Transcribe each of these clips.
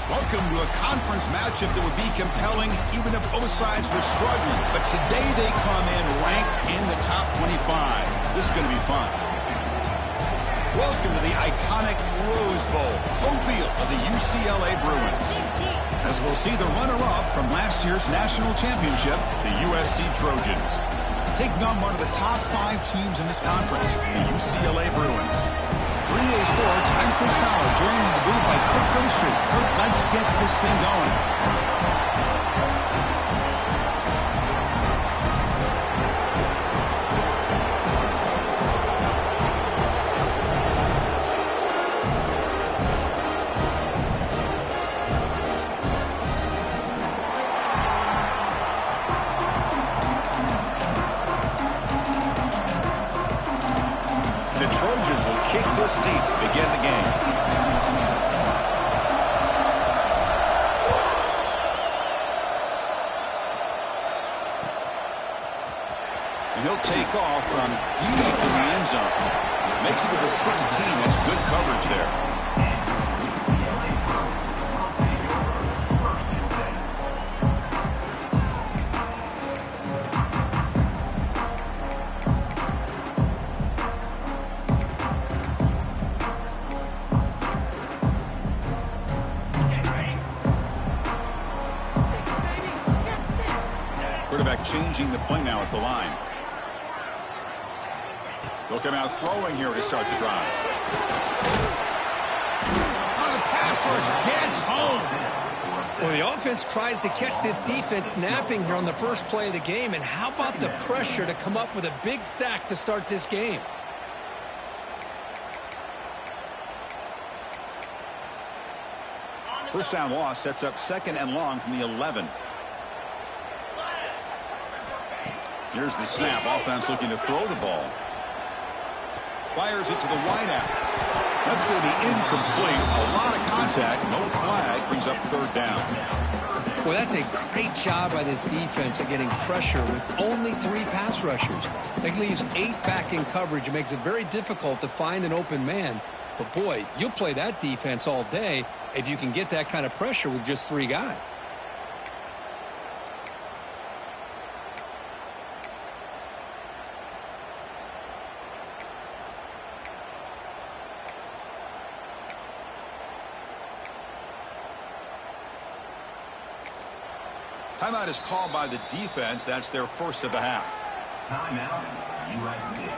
Welcome to a conference matchup that would be compelling even if both sides were struggling. But today they come in ranked in the top 25. This is going to be fun. Welcome to the iconic Rose Bowl, home field of the UCLA Bruins. As we'll see the runner-up from last year's national championship, the USC Trojans, taking on one of the top 5 teams in this conference, the UCLA Bruins. For EA Sports, I'm Chris Fowler, joined in the booth by Kirk Herbstreit. Kirk, let's get this thing going. Kick this deep to begin the game. And he'll take off from deep in the end zone. Makes it to the 16. That's good coverage there. Quarterback changing the play now at the line. They'll come out throwing here to start the drive. On a pass rush gets home. Well, the offense tries to catch this defense napping here on the first play of the game. And how about the pressure to come up with a big sack to start this game? First down loss sets up 2nd and long from the 11. Here's the snap. Offense looking to throw the ball. Fires it to the wideout. That's going to be incomplete. A lot of contact. No flag. Brings up 3rd down. Well, that's a great job by this defense at getting pressure with only 3 pass rushers. That leaves 8 back in coverage. It makes it very difficult to find an open man. But, boy, you'll play that defense all day if you can get that kind of pressure with just 3 guys. Timeout is called by the defense. That's their first of the half. Timeout, USC.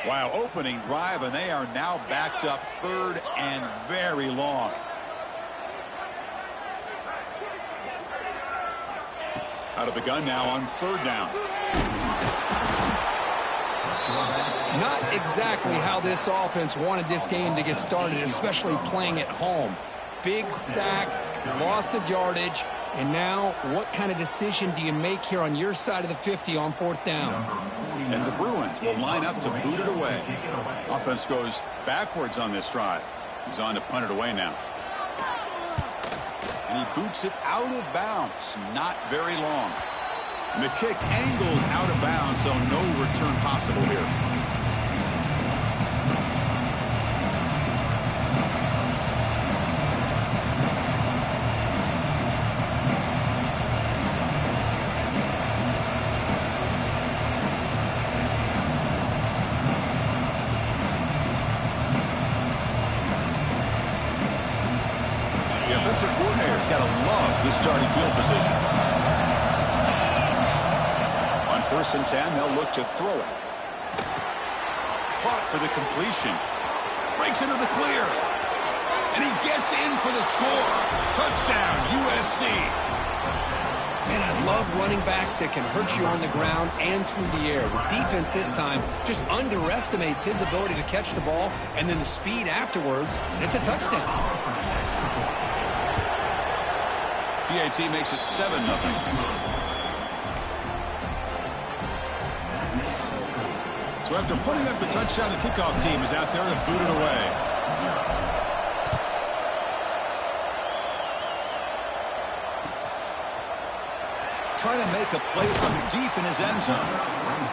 Wow, opening drive, and they are now backed up 3rd and very long. Out of the gun now on 3rd down. Not exactly how this offense wanted this game to get started, especially playing at home. Big sack, loss of yardage, and now what kind of decision do you make here on your side of the 50 on 4th down? And the Bruins will line up to boot it away. Offense goes backwards on this drive. He's on to punt it away now. And he boots it out of bounds. Not very long. And the kick angles out of bounds, so no return possible here. The offensive coordinator's got to love this starting field position. On 1st and 10, they'll look to throw it. Caught for the completion. Breaks into the clear. And he gets in for the score. Touchdown, USC. Man, I love running backs that can hurt you on the ground and through the air. The defense this time just underestimates his ability to catch the ball, and then the speed afterwards, and it's a touchdown. PAT makes it 7-0. So after putting up the touchdown, the kickoff team is out there to boot it away. trying to make a play from deep in his end zone.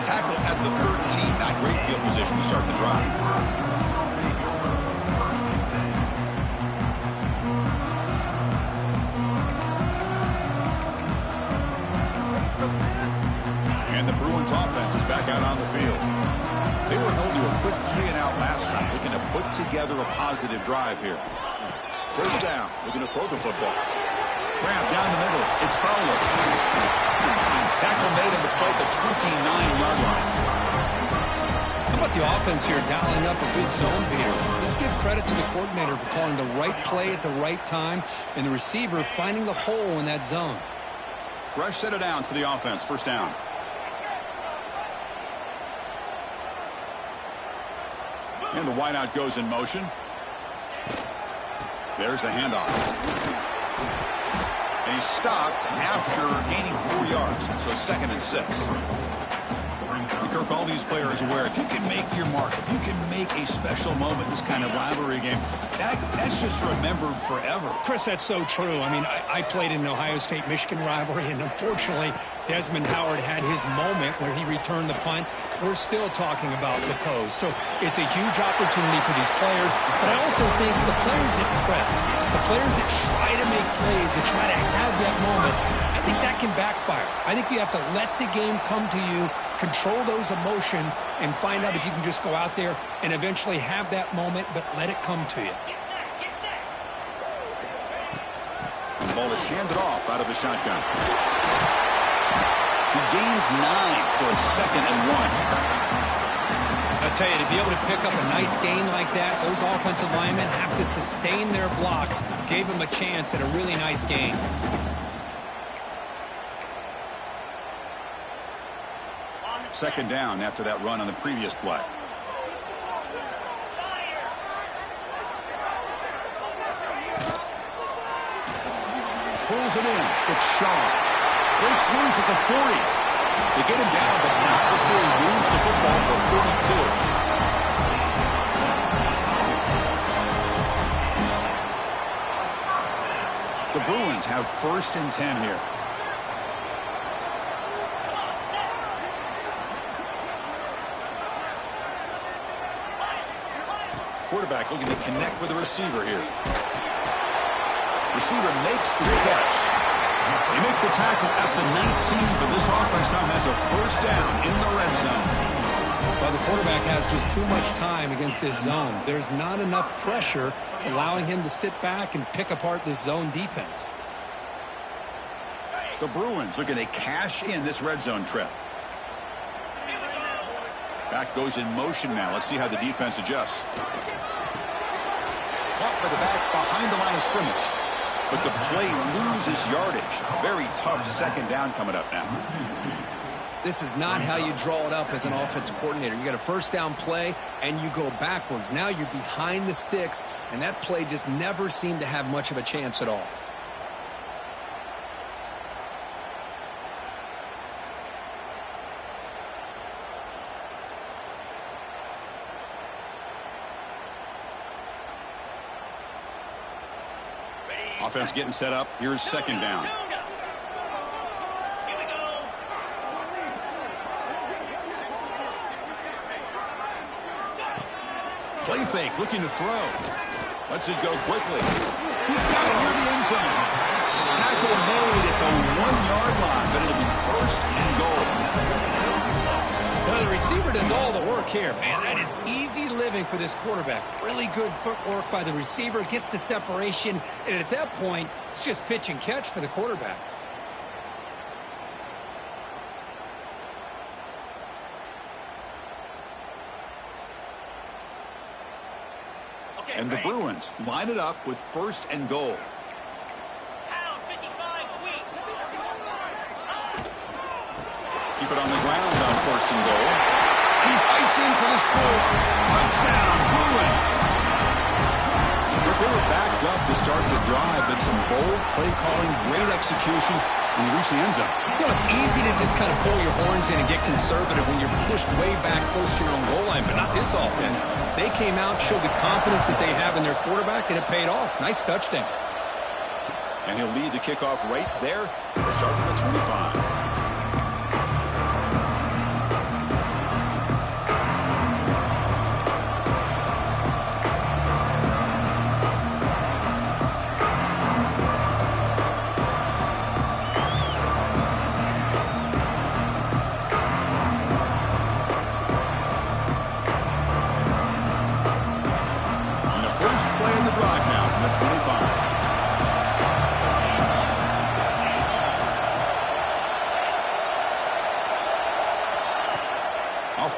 Tackle at the 13. Not great field position to start the drive. And the Bruins offense is back out on the field. They were held to a quick 3-and-out last time, looking to put together a positive drive here. First down, looking to throw the football. Grab down the middle. It's Fowler. Tackle made him to play at the 29-yard line. How about the offense here dialing up a good zone beater? Let's give credit to the coordinator for calling the right play at the right time and the receiver finding the hole in that zone. Fresh set of downs for the offense. First down. And the wideout goes in motion. There's the handoff. And he's stopped after gaining 4 yards. So 2nd and 6. And Kirk, all these players aware, if you can make your mark, if you can make a special moment, this kind of rivalry game, that's just remembered forever. Chris, that's so true. I mean, I played in an Ohio State-Michigan rivalry, and unfortunately, Desmond Howard had his moment where he returned the punt. We're still talking about the pose. So it's a huge opportunity for these players, but I also think the players that press, the players that try to make plays, that try to have that moment, I think that can backfire. I think you have to let the game come to you, control those emotions, and find out if you can just go out there and eventually have that moment, but let it come to you. And the ball is handed off out of the shotgun. He gains 9, so it's 2nd and 1. I'll tell you, to be able to pick up a nice gain like that, those offensive linemen have to sustain their blocks. Gave them a chance at a really nice gain. Second down after that run on the previous play. Pulls it in. It's Shaw. Breaks loose at the 40. They get him down, but not before he moves the football for 32. The Bruins have 1st and 10 here. Quarterback looking to connect with the receiver here. Receiver makes the catch. They make the tackle at the 19, but this offense now has a 1st down in the red zone. Well, the quarterback has just too much time against this zone. There's not enough pressure to allowing him to sit back and pick apart this zone defense. The Bruins looking to cash in this red zone trip. Back goes in motion now. Let's see how the defense adjusts. Caught by the back behind the line of scrimmage. But the play loses yardage. Very tough 2nd down coming up now. This is not how you draw it up as an offensive coordinator. You got a 1st down play, and you go backwards. Now you're behind the sticks, and that play just never seemed to have much of a chance at all. Offense getting set up. Here's 2nd down. Play fake, looking to throw. Lets it go quickly. He's got it near the end zone. Tackle made at the 1-yard line, but it'll be 1st and goal. Now, the receiver does all the work here, man. That is easy living for this quarterback. Really good footwork by the receiver. Gets the separation, and at that point, it's just pitch and catch for the quarterback. And the Bruins line it up with 1st and goal. Keep it on the ground on 1st and goal. He fights in for the score. Touchdown, Bruins. They were backed up to start the drive, but some bold play calling, great execution, and you reach the end zone. You know, it's easy to just kind of pull your horns in and get conservative when you're pushed way back close to your own goal line, but not this offense. They came out, showed the confidence that they have in their quarterback, and it paid off. Nice touchdown. And he'll lead the kickoff right there. We'll start from the 25.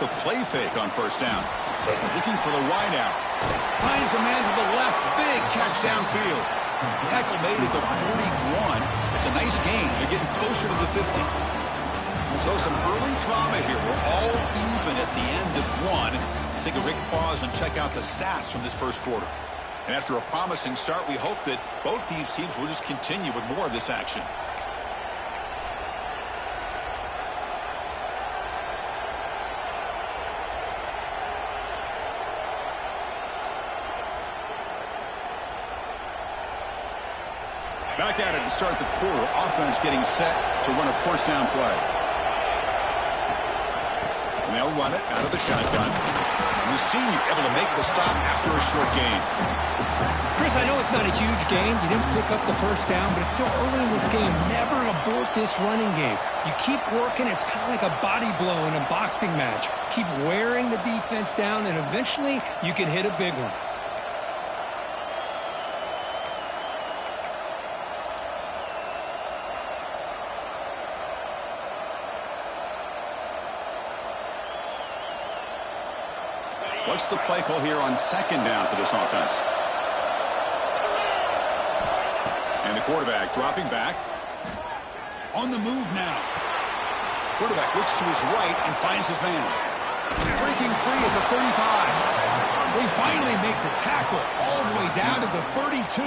The play fake on first down. Looking for the wide out. Finds a man to the left. Big catch downfield. Tackle made at the 41. It's a nice gain. They're getting closer to the 50. So some early drama here. We're all even at the end of one. Let's take a quick pause and check out the stats from this first quarter. And after a promising start, we hope that both these teams will just continue with more of this action. Back at it to start the quarter. Offense getting set to run a first down play. And they'll run it out of the shotgun. And the senior able to make the stop after a short gain. Chris, I know it's not a huge gain. You didn't pick up the first down, but it's still early in this game. Never abort this running game. You keep working. It's kind of like a body blow in a boxing match. Keep wearing the defense down, and eventually you can hit a big one. What's the play call here on second down for this offense? And the quarterback dropping back. On the move now. Quarterback looks to his right and finds his man. Breaking free at the 35. They finally make the tackle all the way down to the 32.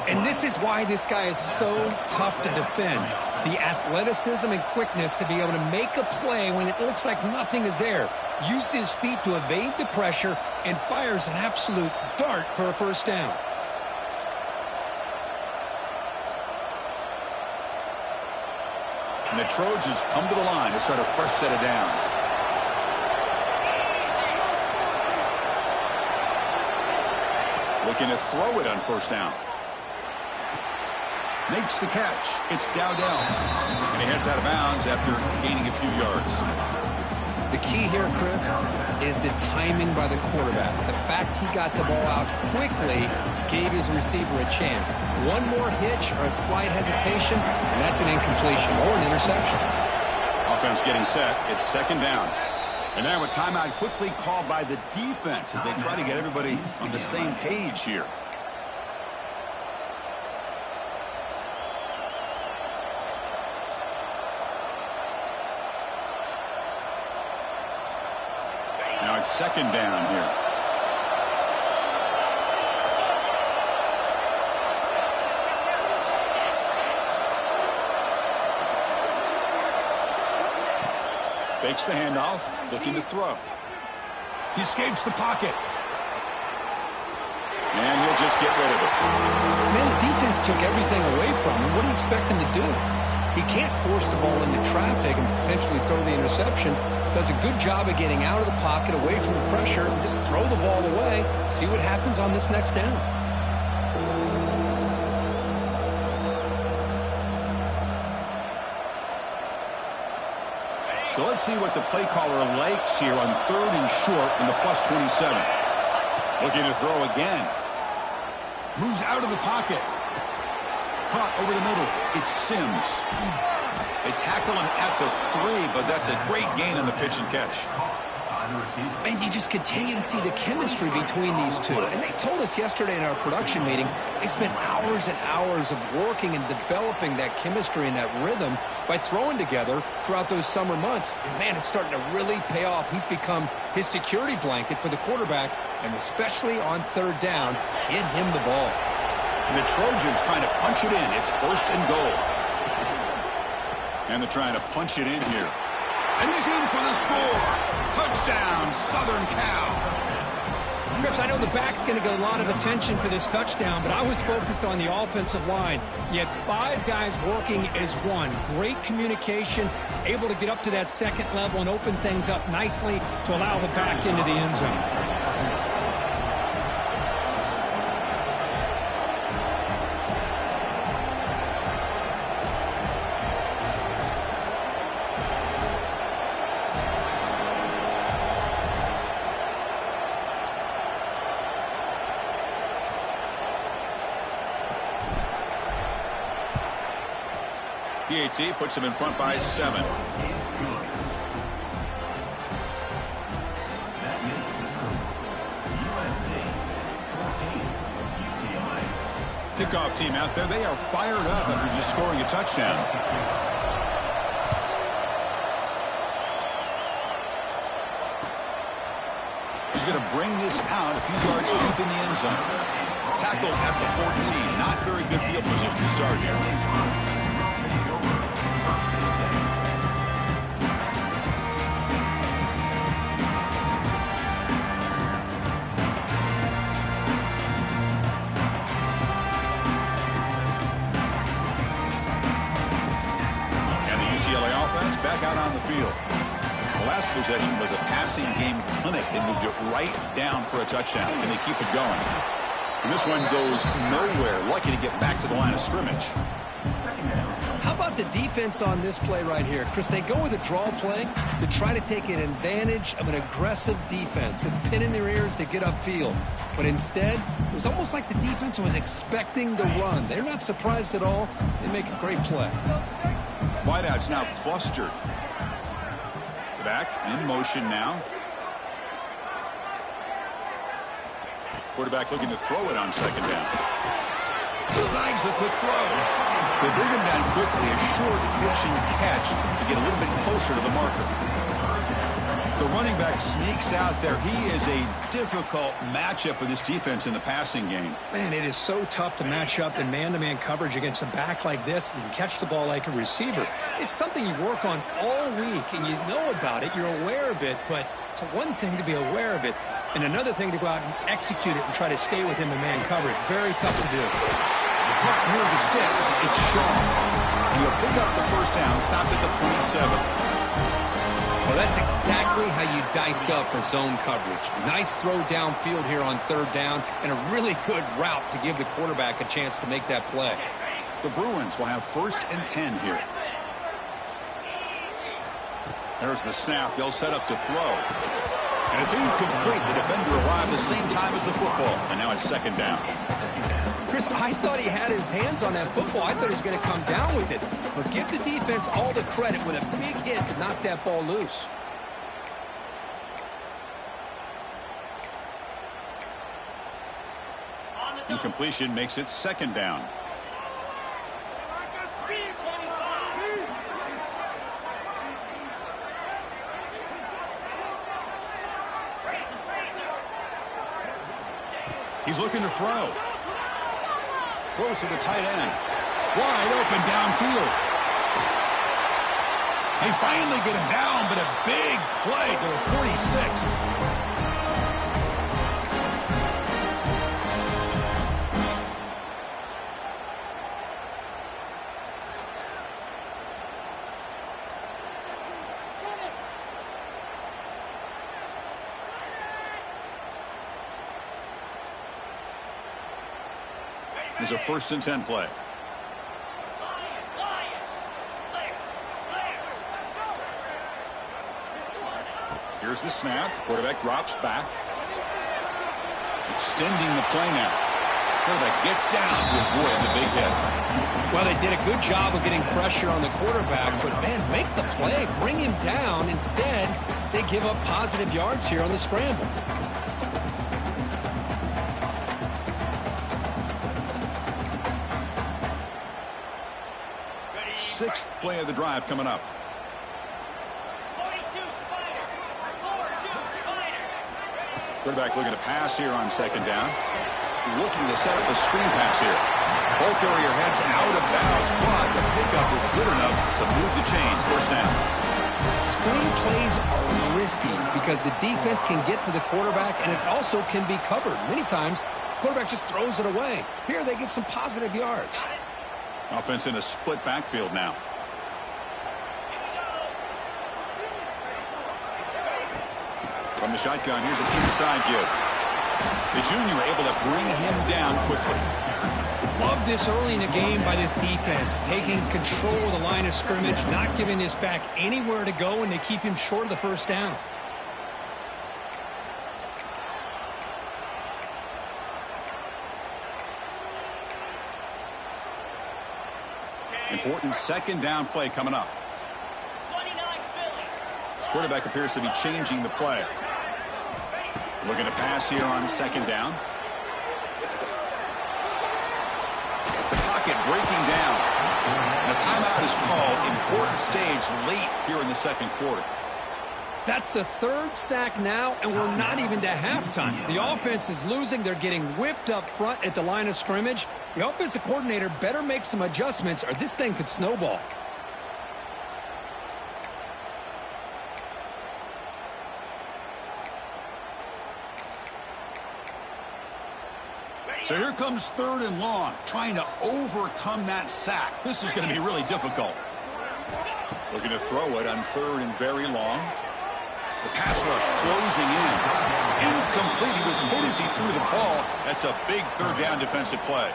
And this is why this guy is so tough to defend. The athleticism and quickness to be able to make a play when it looks like nothing is there. Uses his feet to evade the pressure and fires an absolute dart for a first down. And the Trojans come to the line to start a fresh set of downs. Looking to throw it on first down. Makes the catch. It's Dowdell. And he heads out of bounds after gaining a few yards. The key here, Chris, is the timing by the quarterback. The fact he got the ball out quickly gave his receiver a chance. One more hitch or a slight hesitation, and that's an incompletion or an interception. Offense getting set. It's second down. And now a timeout quickly called by the defense as they try to get everybody on the same page here. Now it's second down here. Fakes the handoff, looking to throw. He escapes the pocket. And he'll just get rid of it. Man, the defense took everything away from him. What do you expect him to do? He can't force the ball into traffic and potentially throw the interception. Does a good job of getting out of the pocket, away from the pressure, and just throw the ball away. See what happens on this next down. So let's see what the play caller likes here on third and short in the +27. Looking to throw again. Moves out of the pocket. Caught over the middle. It's Sims. They tackle him at the 3, but that's a great gain on the pitch and catch. And you just continue to see the chemistry between these two. And they told us yesterday in our production meeting, they spent hours and hours of working and developing that chemistry and that rhythm by throwing together throughout those summer months. And, man, it's starting to really pay off. He's become his security blanket for the quarterback, and especially on third down, get him the ball. And the Trojans trying to punch it in. It's first and goal. And they're trying to punch it in here. And he's in for the score. Touchdown, Southern Cal. Chris, I know the back's going to get a lot of attention for this touchdown, but I was focused on the offensive line. You had 5 guys working as one. Great communication, able to get up to that second level and open things up nicely to allow the back into the end zone. PAT puts him in front by 7. That makes the score. USC 14, UCLA. Kickoff team out there. They are fired up after just scoring a touchdown. He's going to bring this out a few yards deep in the end zone. Tackled at the 14. Not very good field position to start here. UCLA offense back out on the field. The last possession was a passing game clinic. They moved it right down for a touchdown, and they keep it going. And this one goes nowhere. Lucky to get back to the line of scrimmage. How about the defense on this play right here? Chris, they go with a draw play to try to take an advantage of an aggressive defense. It's pinning their ears to get upfield. But instead, it was almost like the defense was expecting the run. They're not surprised at all. They make a great play. Wideouts now clustered. Back in motion now. Quarterback looking to throw it on second down. Decides the quick throw. They bring him down quickly. A short pitch and catch to get a little bit closer to the marker. The running back sneaks out there. He is a difficult matchup for this defense in the passing game. Man, it is so tough to match up in man-to-man coverage against a back like this. You can catch the ball like a receiver. It's something you work on all week, and you know about it. You're aware of it, but it's one thing to be aware of it, and another thing to go out and execute it and try to stay within the man coverage. Very tough to do. Caught near the sticks. It's Shaw. He'll pick up the first down, stop at the 27. Well, that's exactly how you dice up a zone coverage. Nice throw downfield here on third down, and a really good route to give the quarterback a chance to make that play. The Bruins will have 1st and 10 here. There's the snap. They'll set up to throw. And it's incomplete. The defender arrived the same time as the football, and now it's 2nd down. Chris, I thought he had his hands on that football. I thought he was going to come down with it. But give the defense all the credit with a big hit to knock that ball loose. Incompletion makes it 2nd down. He's looking to throw. Close to the tight end. Wide open downfield. They finally get him down, but a big play to the 46. It's a 1st and 10 play. Here's the snap. Quarterback drops back. Extending the play now. Quarterback gets down to avoid the big hit. Well, they did a good job of getting pressure on the quarterback, but, man, make the play. Bring him down. Instead, they give up positive yards here on the scramble. 6th play of the drive coming up. Quarterback looking to pass here on 2nd down. Looking to set up a screen pass here. Ball carrier heads out of bounds, but the pickup was good enough to move the chains. 1st down. Screen plays are risky because the defense can get to the quarterback, and it also can be covered. Many times, quarterback just throws it away. Here, they get some positive yards. Offense in a split backfield now. From the shotgun, here's an inside give. The junior able to bring him down quickly. Love this early in the game by this defense, taking control of the line of scrimmage, not giving this back anywhere to go, and they keep him short of the first down. Important second down play coming up. Quarterback appears to be changing the play. Looking to pass here on second down. The pocket breaking down. And a timeout is called. Important stage late here in the second quarter. That's the third sack now, and we're not even to halftime. The offense is losing. They're getting whipped up front at the line of scrimmage. The offensive coordinator better make some adjustments, or this thing could snowball. So here comes third and long, trying to overcome that sack. This is going to be really difficult. Looking to throw it on third and very long. The pass rush closing in. Incomplete. He was hit as he threw the ball. That's a big third down defensive play.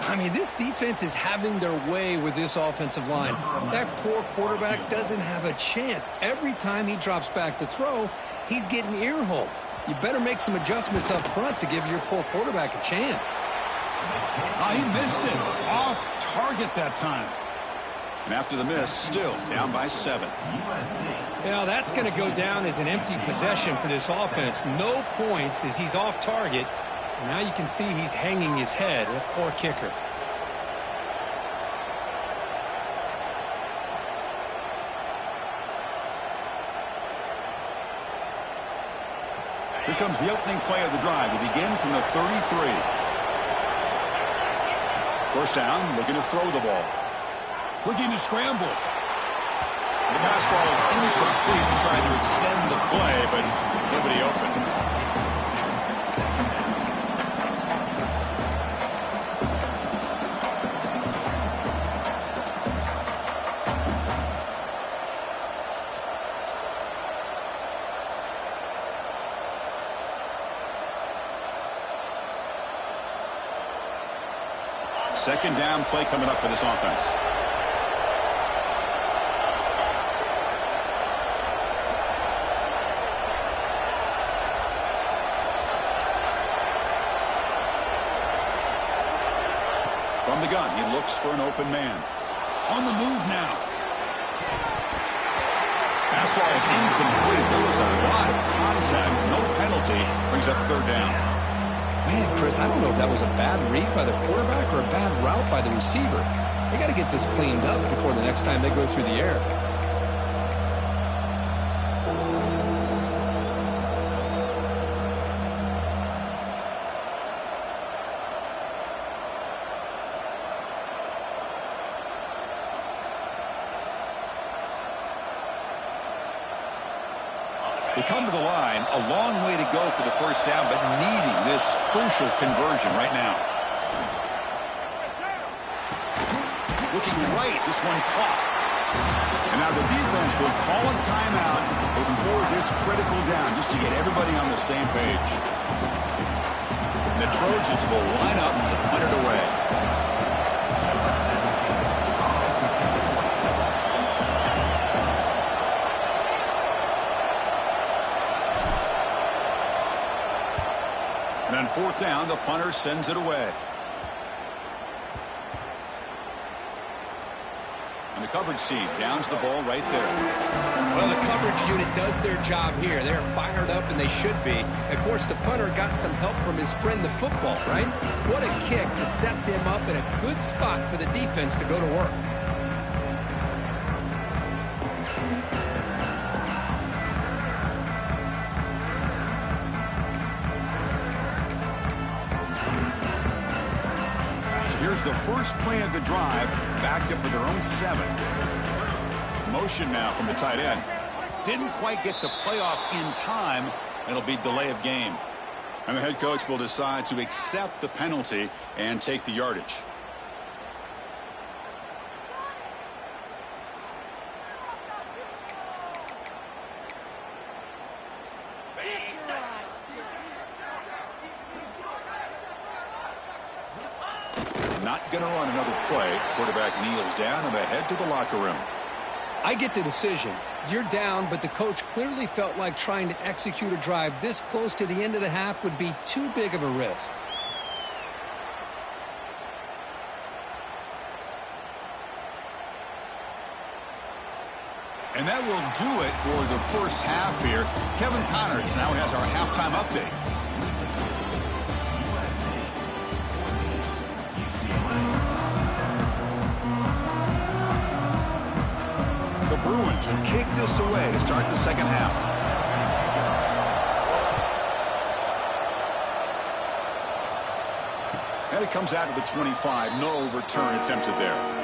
I mean, this defense is having their way with this offensive line. That poor quarterback doesn't have a chance. Every time he drops back to throw, he's getting earholed. You better make some adjustments up front to give your poor quarterback a chance. He missed it. Off target that time. And after the miss, still down by 7. Yeah, that's going to go down as an empty possession for this offense. No points as he's off target. And now you can see he's hanging his head. A poor kicker. Here comes the opening play of the drive. They begin from the 33. First down, looking to throw the ball. Looking to scramble. The pass ball is incomplete. Trying to extend the play, but nobody open. Second down play coming up for this offense. From the gun, he looks for an open man. On the move now. Pass ball is incomplete. There was a lot of contact. No penalty. Brings up third down. Man, Chris, I don't know if that was a bad read by the quarterback or a bad route by the receiver. They got to get this cleaned up before the next time they go through the air. They come to the line, a long way to go for the first down, but needing this crucial conversion right now. Looking right, this one caught. And now the defense will call a timeout before this critical down, just to get everybody on the same page. And the Trojans will line up to punt it away. And on fourth down, the punter sends it away. And the coverage team downs the ball right there. Well, the coverage unit does their job here. They're fired up, and they should be. Of course, the punter got some help from his friend, the football, right? What a kick to set them up in a good spot for the defense to go to work. Here's the first play of the drive, backed up with their own 7. motion now from the tight end. Didn't quite get the playoff in time. It'll be delay of game. And the head coach will decide to accept the penalty and take the yardage. Not going to run another play. Quarterback kneels down and they head to the locker room. I get the decision. You're down, but the coach clearly felt like trying to execute a drive this close to the end of the half would be too big of a risk. And that will do it for the first half here. Kevin Connors now has our halftime update. The Bruins will kick this away to start the second half. And it comes out to the 25. No return attempted there.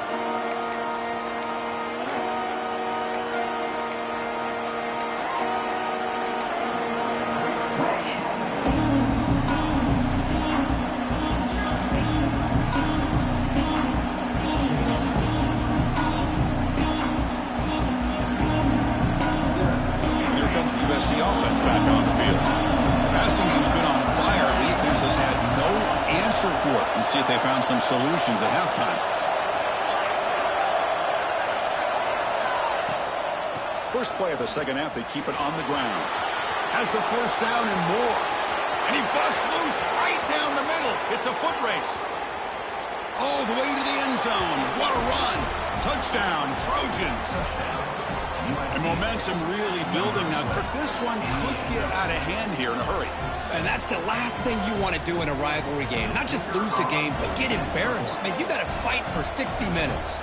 USC offense back on the field. Passing game's been on fire. The defense has had no answer for it. And see if they found some solutions at halftime. First play of the second half, they keep it on the ground. Has the first down and more. And he busts loose right down the middle. It's a foot race. All the way to the end zone. What a run. Touchdown, Trojans. And momentum really building now. This one could get out of hand here in a hurry. And that's the last thing you want to do in a rivalry game. Not just lose the game, but get embarrassed. Man, you got to fight for 60 minutes.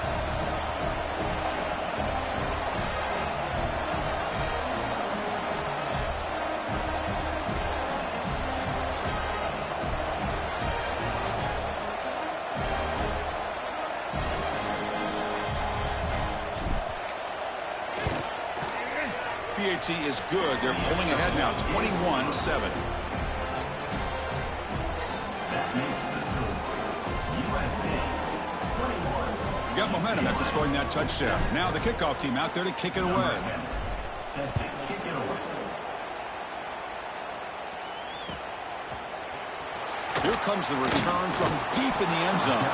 PHC is good. They're pulling ahead now, 21-7. That makes the score. USC 21. Got momentum after scoring that touchdown. Now the kickoff team out there to kick it away. Set to kick it away. Here comes the return from deep in the end zone.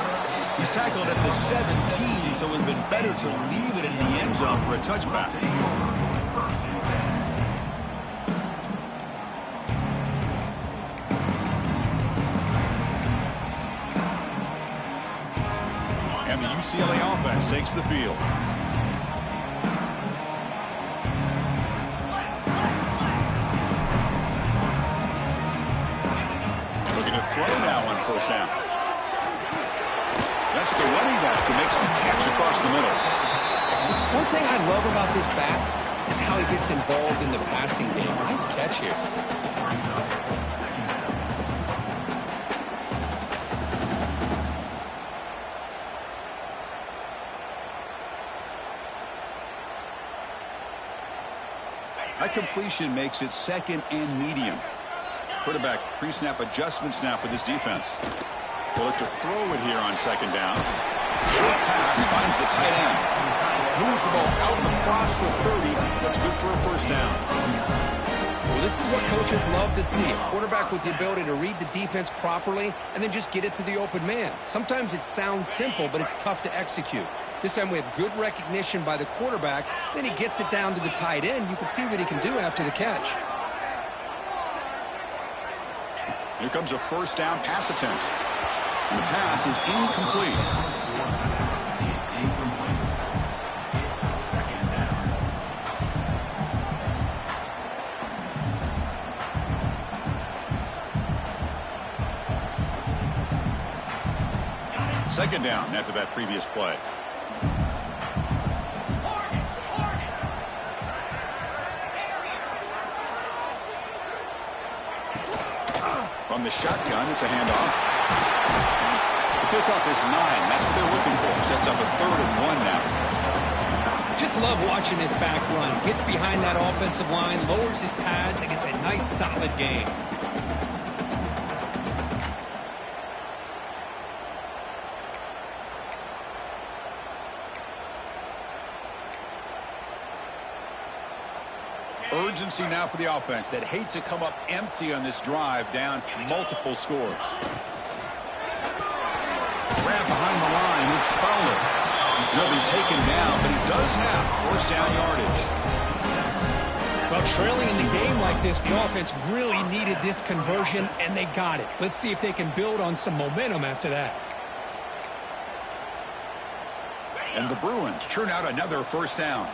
He's tackled at the 17, so it would have been better to leave it in the end zone for a touchback. And the UCLA offense takes the field. And looking to throw now on first down. That's the running back who makes the catch across the middle. One thing I love about this back is how he gets involved in the passing game. Nice catch here. That completion makes it second and medium. Quarterback pre-snap adjustments now for this defense. They'll look to throw it here on second down. Short pass finds the tight end. Moves the ball out across the 30. That's good for a first down. Well, this is what coaches love to see. A quarterback with the ability to read the defense properly and then just get it to the open man. Sometimes it sounds simple, but it's tough to execute. This time we have good recognition by the quarterback. Then he gets it down to the tight end. You can see what he can do after the catch. Here comes a first down pass attempt. And the pass is incomplete. Second down after that previous play. From the shotgun, it's a handoff. The pickup is 9. That's what they're looking for. Sets up a 3rd and 1 now. Just love watching this back run. Gets behind that offensive line, lowers his pads, and gets a nice, solid gain. Urgency now for the offense that hate to come up empty on this drive, down multiple scores. Grab behind the line. It's Fowler. He'll be taken down, but he does have first down yardage. Well, trailing in the game like this, the offense really needed this conversion, and they got it. Let's see if they can build on some momentum after that. And the Bruins churn out another first down.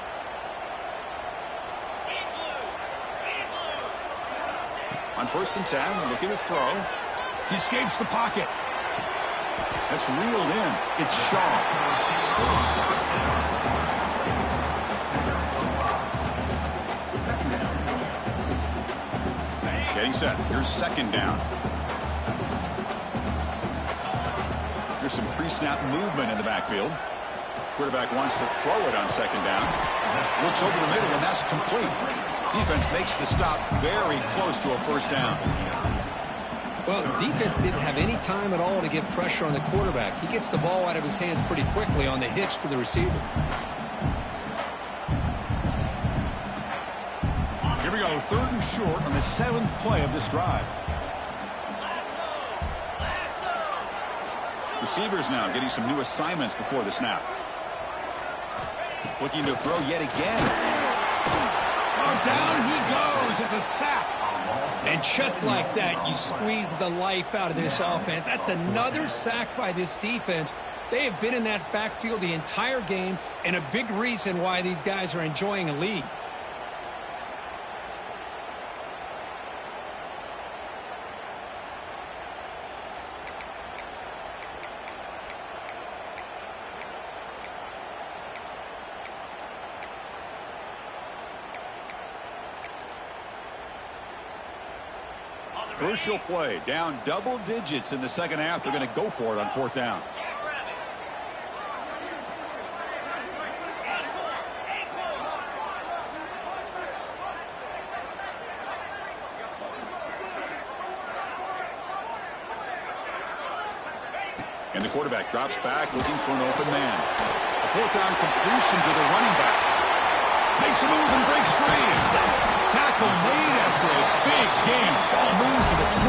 On 1st and 10, looking to throw. He escapes the pocket. That's reeled in. It's Shaw. Getting set. Here's 2nd down. Here's some pre-snap movement in the backfield. Quarterback wants to throw it on 2nd down. Looks over the middle, and that's complete. Defense makes the stop very close to a first down. Well, defense didn't have any time at all to get pressure on the quarterback. He gets the ball out of his hands pretty quickly on the hitch to the receiver. Here we go, 3rd and short on the 7th play of this drive. Receivers now getting some new assignments before the snap. Looking to throw yet again. Down he goes. It's a sack. And just like that, you squeeze the life out of this offense. That's another sack by this defense. They have been in that backfield the entire game, and a big reason why these guys are enjoying a lead. Crucial play. Down double digits in the 2nd half. They're going to go for it on 4th down. And the quarterback drops back looking for an open man. A 4th down completion to the running back. Makes a move and breaks free. Tackle made after a big game. Ball moves to the 21.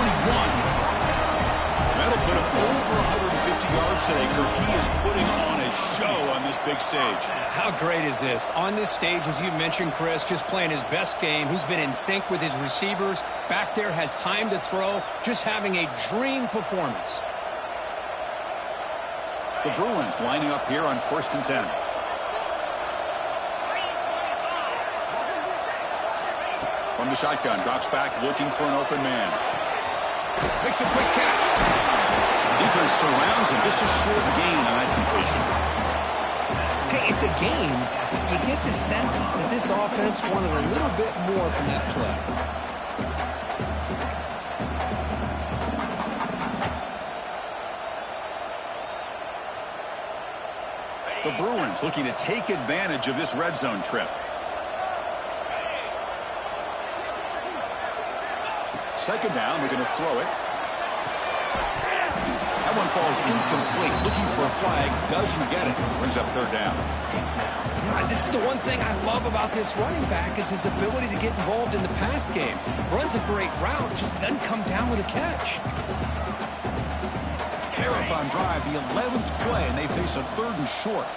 That'll put him over 150 yards today. He is putting on a show on this big stage. How great is this? On this stage, as you mentioned, Chris, just playing his best game. He's been in sync with his receivers. Back there, has time to throw. Just having a dream performance. The Bruins lining up here on 1st and 10. From the shotgun, drops back looking for an open man. Makes a quick catch. Defense surrounds him. Just a short gain on that completion. Hey, it's a game, but you get the sense that this offense wanted a little bit more from that play. The Bruins looking to take advantage of this red zone trip. 2nd down, we're going to throw it. That one falls incomplete. Looking for a flag, doesn't get it. Brings up 3rd down. Yeah, this is the one thing I love about this running back is his ability to get involved in the pass game. Runs a great route, just doesn't come down with a catch. Marathon drive, the 11th play, and they face a 3rd and short.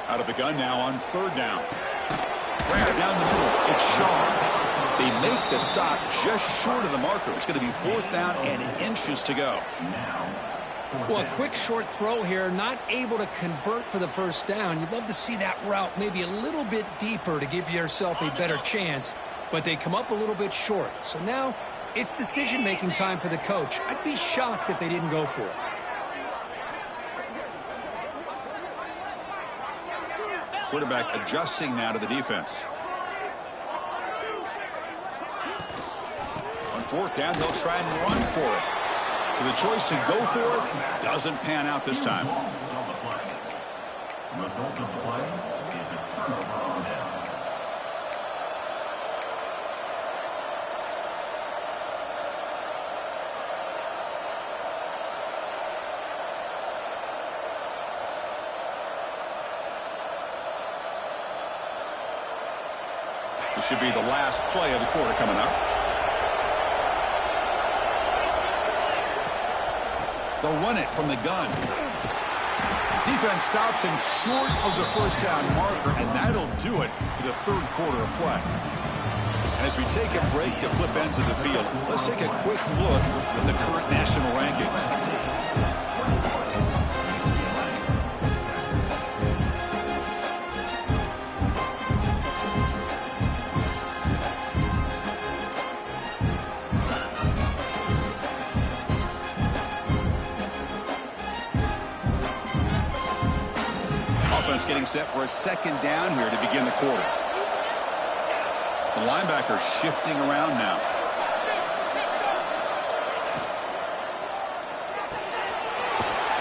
Out of the gun now on 3rd down. Right down the middle. It's Shaw. They make the stop just short of the marker. It's going to be 4th down and inches to go. Well, a quick short throw here, not able to convert for the first down. You'd love to see that route maybe a little bit deeper to give yourself a better chance, but they come up a little bit short. So now it's decision-making time for the coach. I'd be shocked if they didn't go for it. Quarterback adjusting now to the defense. fourth down, they'll try and run for it. So the choice to go for it doesn't pan out this time. Result of the play is a turnover on downs. This should be the last play of the quarter coming up. They'll run it from the gun. Defense stops him short of the first down marker, and that'll do it for the third quarter of play. And as we take a break to flip ends of the field, let's take a quick look at the current national rankings. Offense getting set for a second down here to begin the quarter. The linebacker shifting around now.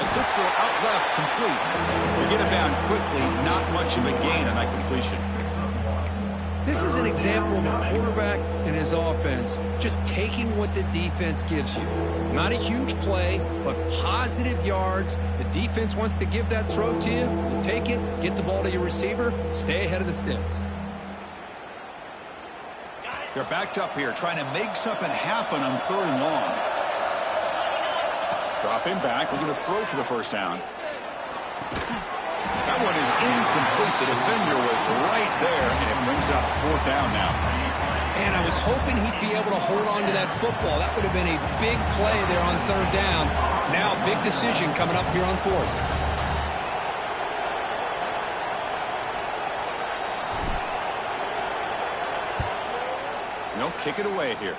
A quick throw out left, complete. We get it down quickly, not much of a gain on that completion. This is an example of a quarterback and his offense just taking what the defense gives you. Not a huge play, but positive yards. The defense wants to give that throw to you. You take it, get the ball to your receiver, stay ahead of the sticks. They're backed up here, trying to make something happen on 3rd and long. Dropping back, looking to throw for the first down. That one is incomplete. The defender was right there, and it brings up 4th down now. And I was hoping he'd be able to hold on to that football. That would have been a big play there on 3rd down. Now, big decision coming up here on 4th. They'll kick it away here.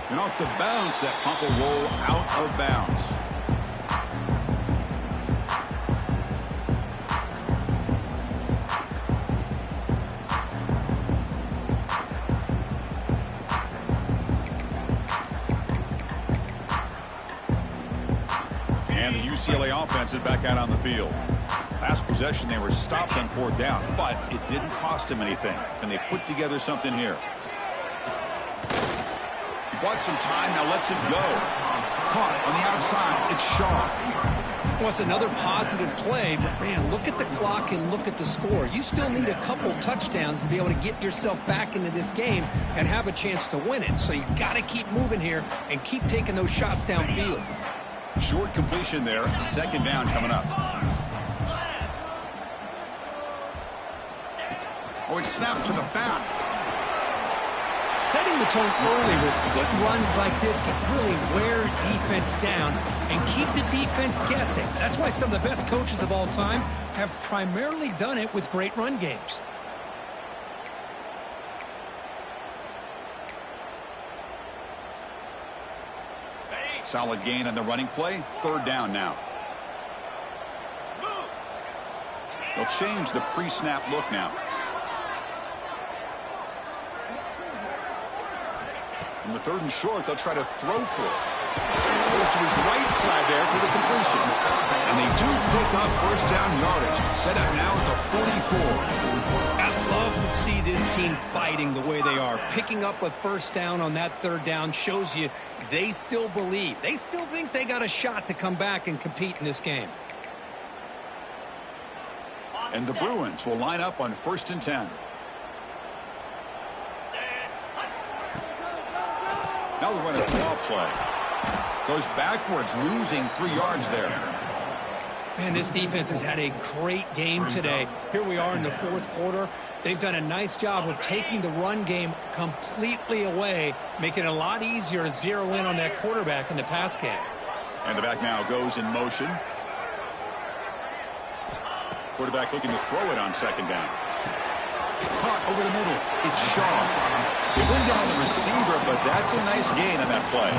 And off the bounce, that pump will roll out of bounds. And the UCLA offense is back out on the field. Last possession, they were stopped on 4th down, but it didn't cost them anything. And they put together something here. He bought some time, now lets it go. Caught on the outside, it's Shaw. Well, it's another positive play, but man, look at the clock and look at the score. You still need a couple touchdowns to be able to get yourself back into this game and have a chance to win it. So you got to keep moving here and keep taking those shots downfield. Short completion there, 2nd down coming up. Oh, it's snapped to the back. Setting the tone early with good runs like this can really wear defense down and keep the defense guessing. That's why some of the best coaches of all time have primarily done it with great run games. Solid gain on the running play. 3rd down now. They'll change the pre-snap look now. In the 3rd and short, they'll try to throw for it. Goes to his right side there for the completion. And they do pick up 1st down yardage. Set up now at the 44. I love to see this team fighting the way they are. Picking up a 1st down on that 3rd down shows you they still believe. They still think they got a shot to come back and compete in this game. And the Bruins will line up on 1st and 10. Now they'll run a draw play. Goes backwards, losing 3 yards there. Man, this defense has had a great game today. Here we are in the 4th quarter. They've done a nice job of taking the run game completely away, making it a lot easier to zero in on that quarterback in the pass game. And the back now goes in motion. Quarterback looking to throw it on 2nd down. Caught over the middle. It's Shaw. They bring down the receiver, but that's a nice gain on that play.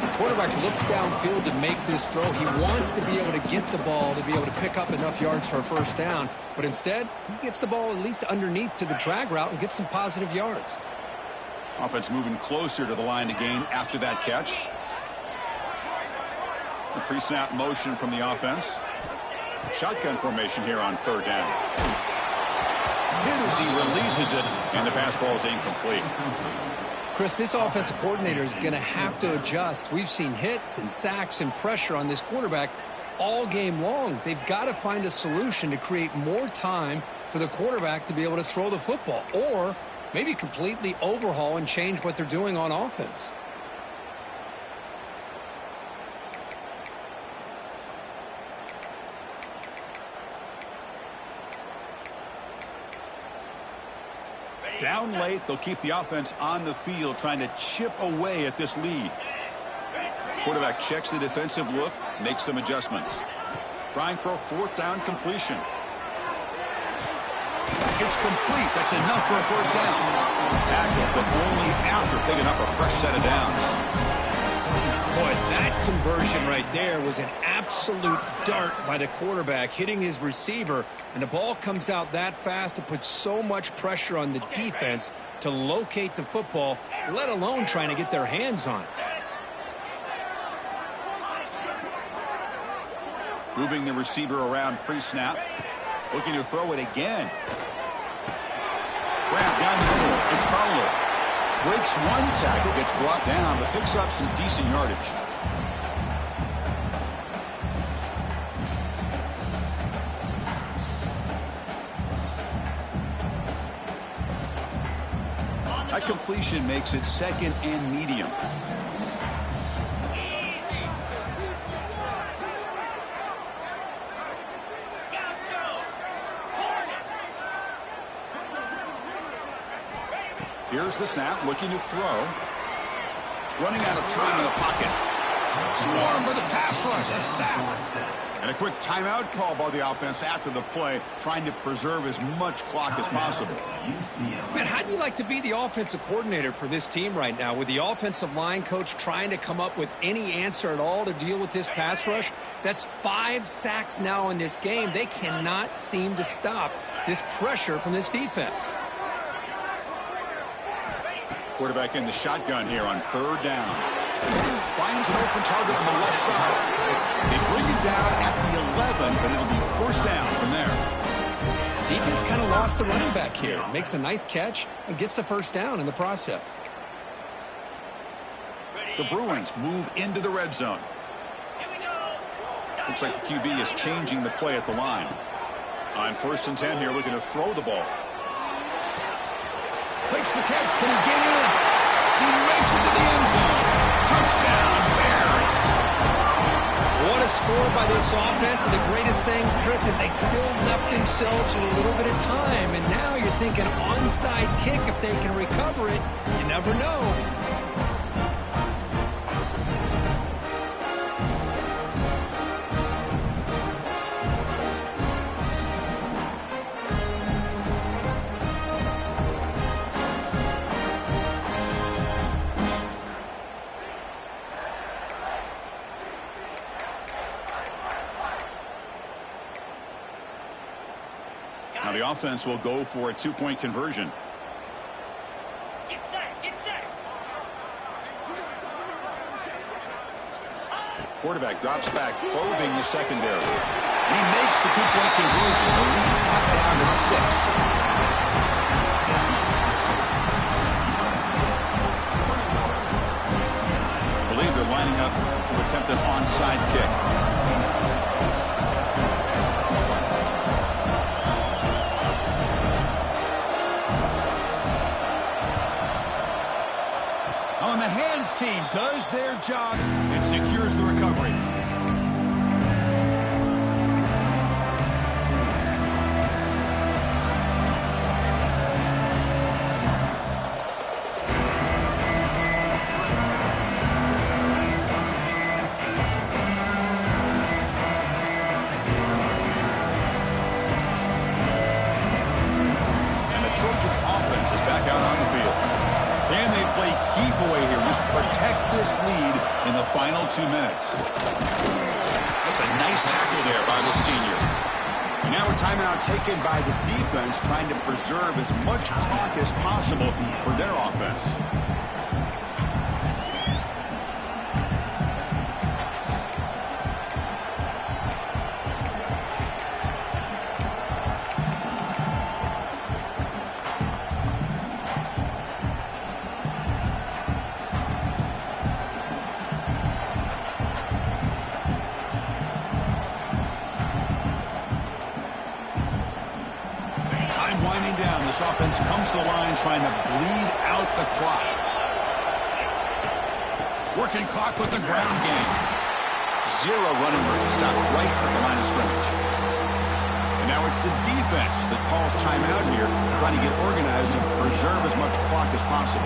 The quarterback looks downfield to make this throw. He wants to be able to get the ball to be able to pick up enough yards for a 1st down. But instead, he gets the ball at least underneath to the drag route and gets some positive yards. Offense moving closer to the line to gain after that catch. The pre-snap motion from the offense. Shotgun formation here on third down. Hit as he releases it, and the pass ball is incomplete. Chris, this offensive coordinator is going to have to adjust. We've seen hits and sacks and pressure on this quarterback all game long. They've got to find a solution to create more time for the quarterback to be able to throw the football, or maybe completely overhaul and change what they're doing on offense. Down late, they'll keep the offense on the field trying to chip away at this lead. Quarterback checks the defensive look, makes some adjustments. Trying for a fourth down completion. It's complete. That's enough for a first down. Tackle, but only after picking up a fresh set of downs. Boy, that conversion right there was an absolute dart by the quarterback, hitting his receiver, and the ball comes out that fast to put so much pressure on the defense to locate the football, let alone trying to get their hands on it. Moving the receiver around pre-snap. Looking to throw it again. Grab down the middle. It's Fowler. Breaks one tackle, gets brought down, but picks up some decent yardage. That completion makes it second and medium. Here's the snap, looking to throw. Running out of time in the pocket. Swarmed by the pass rush. A sack. And a quick timeout call by the offense after the play, trying to preserve as much clock as possible. Man, how do you like to be the offensive coordinator for this team right now, with the offensive line coach trying to come up with any answer at all to deal with this pass rush? That's 5 sacks now in this game. They cannot seem to stop this pressure from this defense. Quarterback in the shotgun here on third down. Finds an open target on the left side. They bring it down at the 11, but it'll be first down from there. Defense kind of lost the running back here. Makes a nice catch and gets the first down in the process. The Bruins move into the red zone. Looks like the QB is changing the play at the line. On 1st and 10 here, looking to throw the ball. Makes the catch. Can he get in? He makes it to the end zone. Touchdown, Bears. What a score by this offense. And the greatest thing, Chris, is they still left themselves with a little bit of time. And now you're thinking onside kick. If they can recover it, you never know. Now the offense will go for a 2-point conversion. Get set, get set. Quarterback drops back, probing the secondary. He makes the 2-point conversion. The lead cut down to 6. I believe they're lining up to attempt an onside kick. On the hands team does their job and secures the recovery. And the Trojans offense is back out on the field. Can they play keep away here? Just protect this lead in the final 2 minutes. That's a nice tackle there by the senior. And now a timeout taken by the defense, trying to preserve as much clock as possible for their offense. this offense comes to the line trying to bleed out the clock. Working clock with the ground game. Zero running room. Stop right at the line of scrimmage. And now it's the defense that calls timeout here, trying to get organized and preserve as much clock as possible.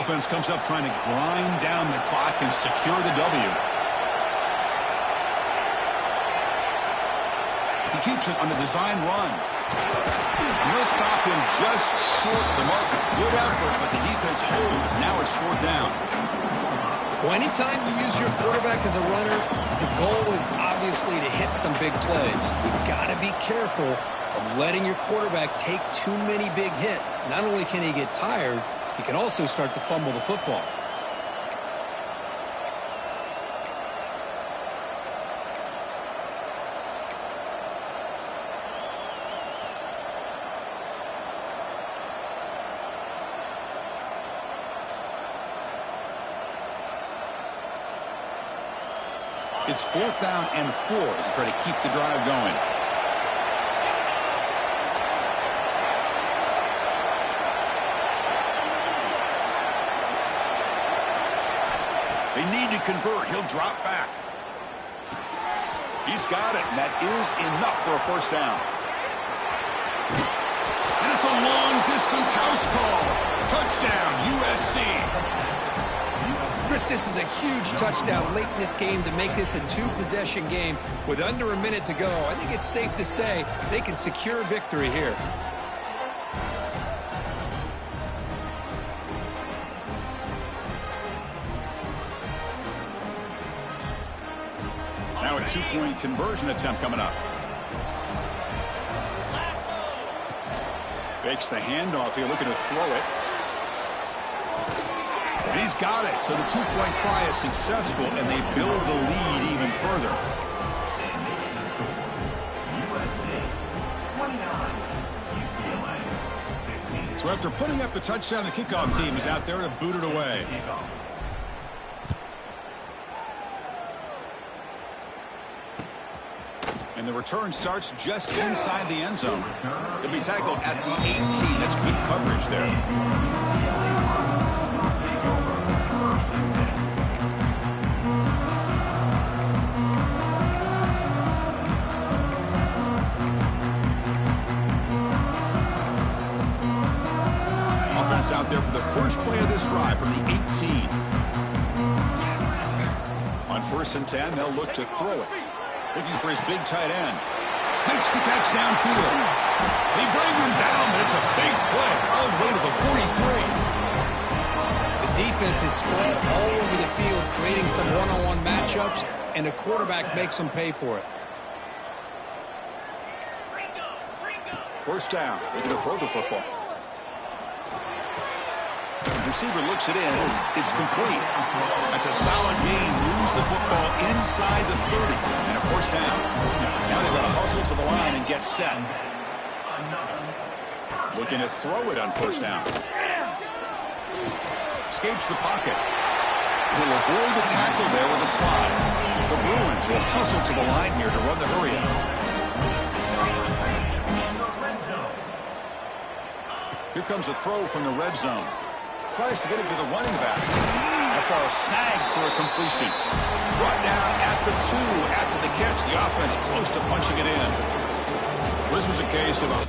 Offense comes up trying to grind down the clock and secure the W. He keeps it on the design run. And they'll stop him just short of the mark. Good effort, but the defense holds. Now it's fourth down. Well, anytime you use your quarterback as a runner, the goal is obviously to hit some big plays. You've got to be careful of letting your quarterback take too many big hits. Not only can he get tired, he can also start to fumble the football. It's fourth down and 4 as they try to keep the drive going. They need to convert. He'll drop back. He's got it, and that is enough for a first down. And it's a long-distance house call. Touchdown, USC. Chris, this is a huge touchdown late in this game to make this a two-possession game with under a minute to go. I think it's safe to say they can secure victory here. Now a two-point conversion attempt coming up. Fakes the handoff here, looking to throw it. And he's got it. So the two-point try is successful, and they build the lead even further. USC 29, UCLA 15. So after putting up a touchdown, the kickoff team is out there to boot it away. And the return starts just inside the end zone. He'll be tackled at the 18. That's good coverage there. Offense out there for the first play of this drive from the 18. On 1st and 10, they'll look to throw it. Looking for his big tight end. Makes the catch downfield. They bring him down, but it's a big play all the way to the 43. The defense is spread all over the field, creating some one-on-one matchups, and the quarterback makes them pay for it. First down. Looking to throw the football. The receiver looks it in. It's complete. That's a solid gain. Moves the football inside the 30. And a first down. Now they've got to hustle to the line and get set. Looking to throw it on first down. Escapes the pocket. He'll avoid the tackle there with a slide. The Bruins will hustle to the line here to run the hurry out. Here comes a throw from the red zone. Tries to get it to the running back. That ball snagged for a completion. Brought down at the 2 after the catch. The offense close to punching it in. This was a case of a